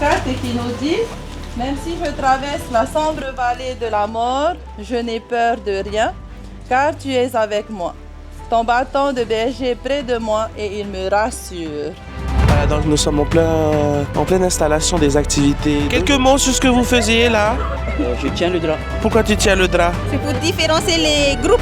cartes et qui nous dit « Même si je traverse la sombre vallée de la mort, je n'ai peur de rien, car tu es avec moi. Ton bâton de berger est près de moi et il me rassure. » Voilà, donc nous sommes en pleine installation des activités. Quelques mots sur ce que vous faisiez là? Je tiens le drap. Pourquoi tu tiens le drap? C'est pour différencier les groupes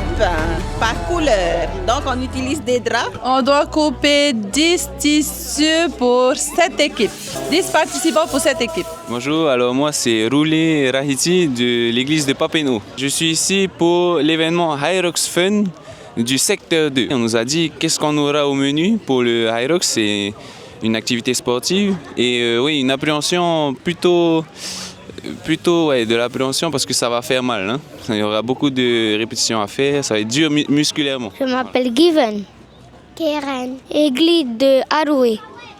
par couleur. Donc on utilise des draps. On doit couper 10 tissus pour 7 équipes. 10 participants pour 7 équipes. Bonjour, alors moi c'est Roulé Rahiti de l'église de Papineau. Je suis ici pour l'événement Hyrox Fun du secteur 2. On nous a dit qu'est-ce qu'on aura au menu pour le Hyrox, c'est une activité sportive et oui, une appréhension plutôt de l'appréhension parce que ça va faire mal. Hein. Il y aura beaucoup de répétitions à faire, ça va être dur musculairement. Je m'appelle Given. Keren. Église de Haroué.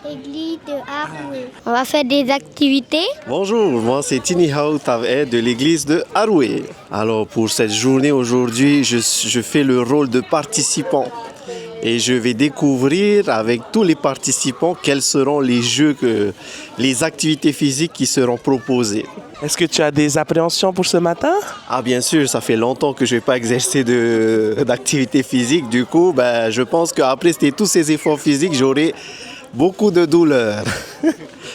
Église de Haroué. On va faire des activités. Bonjour, moi c'est Tini Haoutavé de l'église de Haroué. Alors pour cette journée aujourd'hui, je fais le rôle de participant. Et je vais découvrir avec tous les participants quels seront les activités physiques qui seront proposées. Est-ce que tu as des appréhensions pour ce matin? Ah bien sûr, ça fait longtemps que je n'ai pas exercé d'activité physique. Du coup, je pense qu'après tous ces efforts physiques, j'aurai beaucoup de douleurs.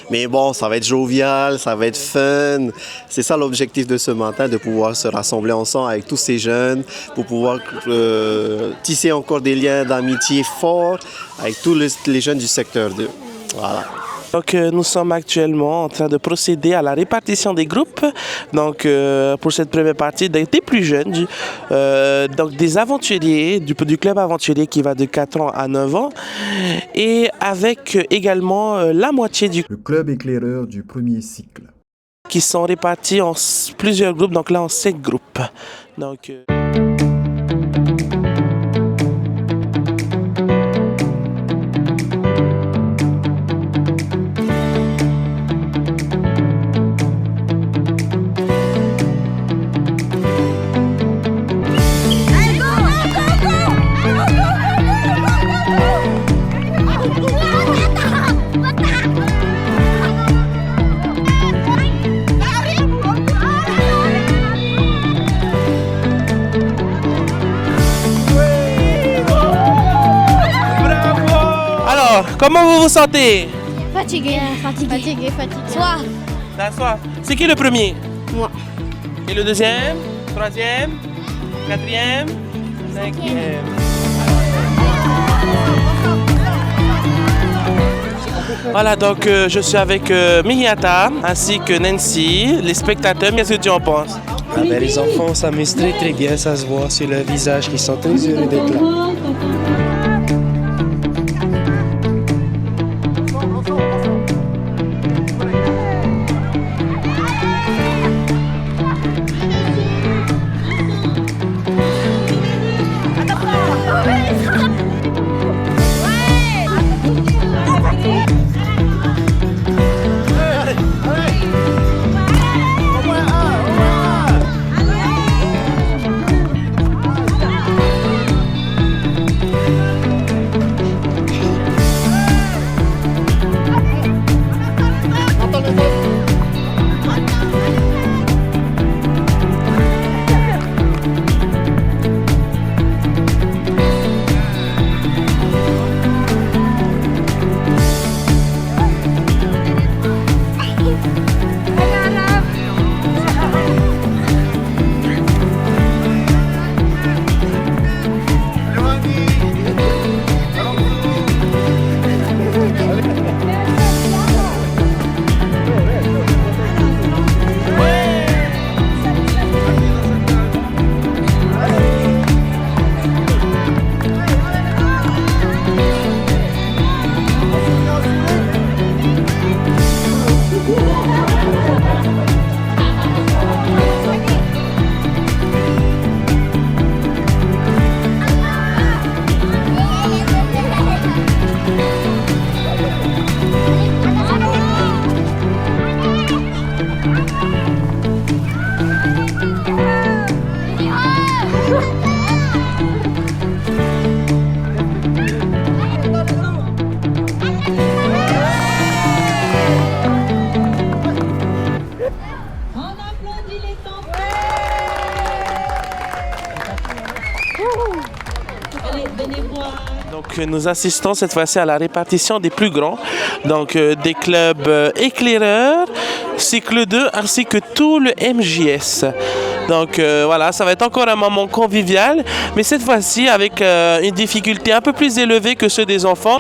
Mais bon, ça va être jovial, ça va être fun. C'est ça l'objectif de ce matin, de pouvoir se rassembler ensemble avec tous ces jeunes, pour pouvoir tisser encore des liens d'amitié forts avec tous les jeunes du secteur 2. Voilà. Donc nous sommes actuellement en train de procéder à la répartition des groupes. Donc pour cette première partie, des plus jeunes, donc des aventuriers, du club aventurier qui va de 4 ans à 9 ans. Et avec également la moitié du le club éclaireur du premier cycle. Qui sont répartis en plusieurs groupes, donc là en 7 groupes. Donc, comment vous vous sentez? Fatigué. Fatigué. Soif. La soif. C'est qui le premier? Moi. Et le deuxième? Troisième? Quatrième? Cinquième. Voilà, donc je suis avec Mihiata ainsi que Nancy, les spectateurs. Qu'est-ce que tu en penses? Les enfants s'amusent très bien, ça se voit sur leur visage qu'ils sont très heureux d'être là. Donc nous assistons cette fois-ci à la répartition des plus grands, donc des clubs éclaireurs, cycle 2 ainsi que tout le MJS. Donc voilà, ça va être encore un moment convivial, mais cette fois-ci avec une difficulté un peu plus élevée que ceux des enfants.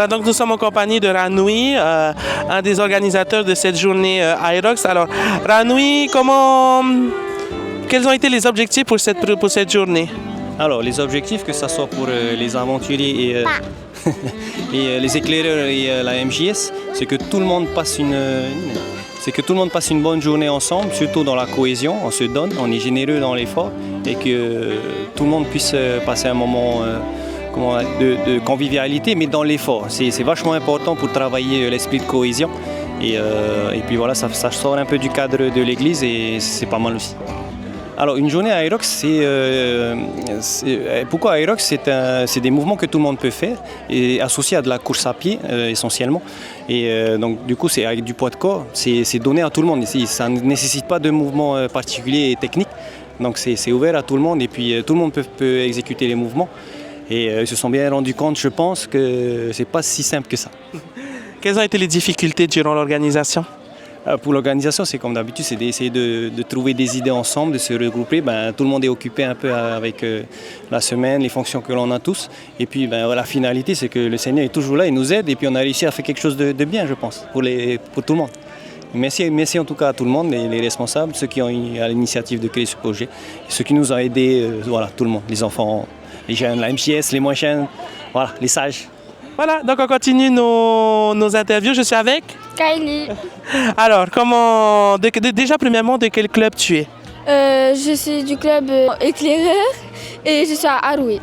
Voilà, donc nous sommes en compagnie de Ranoui, un des organisateurs de cette journée Hyrox. Alors, Ranoui, quels ont été les objectifs pour cette journée? Alors, les objectifs, que ce soit pour les aventuriers et les éclaireurs et la MJS, c'est que tout le monde passe une bonne journée ensemble, surtout dans la cohésion. On se donne, on est généreux dans l'effort et que tout le monde puisse passer un moment de convivialité, mais dans l'effort. C'est vachement important pour travailler l'esprit de cohésion. Et puis voilà, ça sort un peu du cadre de l'église et c'est pas mal aussi. Alors une journée à Hyrox, pourquoi Hyrox? C'est des mouvements que tout le monde peut faire, et associés à de la course à pied essentiellement. Et donc du coup c'est avec du poids de corps, c'est donné à tout le monde. Ça ne nécessite pas de mouvements particuliers et techniques. Donc c'est ouvert à tout le monde et puis tout le monde peut exécuter les mouvements. Et ils se sont bien rendus compte, je pense, que c'est pas si simple que ça. Quelles ont été les difficultés durant l'organisation? Pour l'organisation, c'est comme d'habitude, c'est d'essayer de trouver des idées ensemble, de se regrouper. Tout le monde est occupé un peu avec la semaine, les fonctions que l'on a tous. Et puis la finalité, c'est que le Seigneur est toujours là, il nous aide et puis on a réussi à faire quelque chose de bien, je pense, pour tout le monde. Merci en tout cas à tout le monde, les responsables, ceux qui ont eu à l'initiative de créer ce projet, ceux qui nous ont aidés, tout le monde, les enfants, les jeunes, la MJS, les moins jeunes, les sages. Voilà, donc on continue nos interviews. Je suis avec Kylie. Alors, déjà premièrement, de quel club tu es? Je suis du club éclaireur et je suis à Aroué.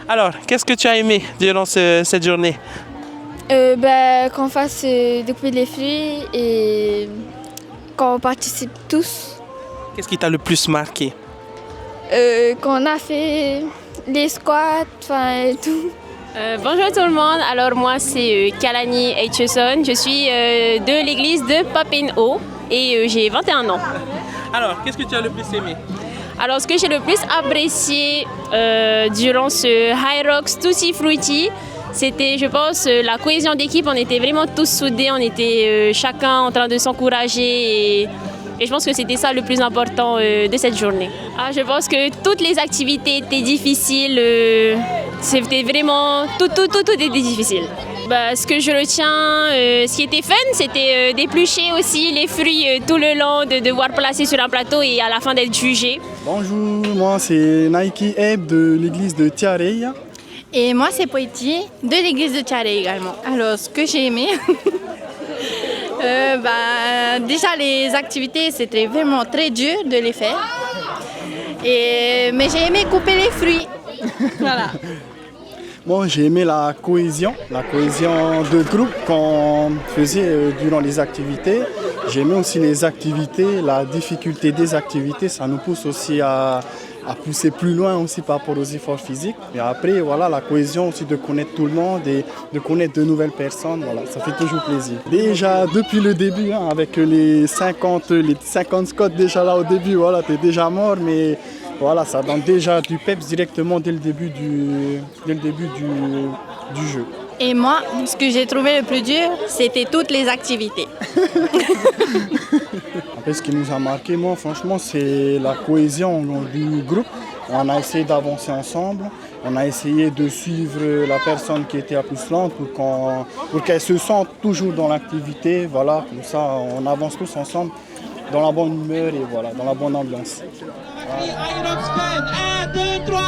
Alors, qu'est-ce que tu as aimé durant cette journée? Qu'on fasse découper les fruits et qu'on participe tous. Qu'est-ce qui t'a le plus marqué? Qu'on a fait les squats, et tout. Bonjour tout le monde, alors moi c'est Kalani Eicheson, je suis de l'église de Papineau et j'ai 21 ans. Alors, qu'est-ce que tu as le plus aimé? Alors ce que j'ai le plus apprécié durant ce Hyrox Tutti Frutti, c'était je pense la cohésion d'équipe, on était vraiment tous soudés, on était chacun en train de s'encourager et je pense que c'était ça le plus important de cette journée. Je pense que toutes les activités étaient difficiles, c'était vraiment, tout était difficile. Ce que je retiens, ce qui était fun, c'était d'éplucher aussi les fruits tout le long, de devoir placer sur un plateau et à la fin d'être jugé. Bonjour, moi c'est Nike Eb de l'église de Tiarey. Et moi c'est Poitiers de l'église de Tiarey également. Alors ce que j'ai aimé, déjà les activités c'était vraiment très dur de les faire. Mais j'ai aimé couper les fruits. Voilà. Moi j'ai aimé la cohésion de groupe qu'on faisait durant les activités. J'ai aimé aussi les activités, la difficulté des activités, ça nous pousse aussi à pousser plus loin aussi par rapport aux efforts physiques. Et après, la cohésion aussi de connaître tout le monde et de connaître de nouvelles personnes, ça fait toujours plaisir. Déjà, depuis le début, avec les 50 squats déjà là au début, t'es déjà mort, mais ça donne déjà du peps directement dès le début du jeu. Et moi, ce que j'ai trouvé le plus dur, c'était toutes les activités. Après, ce qui nous a marqué, moi, franchement, c'est la cohésion du groupe. On a essayé d'avancer ensemble. On a essayé de suivre la personne qui était la plus lente pour qu'elle se sente toujours dans l'activité. Comme ça, on avance tous ensemble dans la bonne humeur et dans la bonne ambiance. Voilà. 1, 2, 3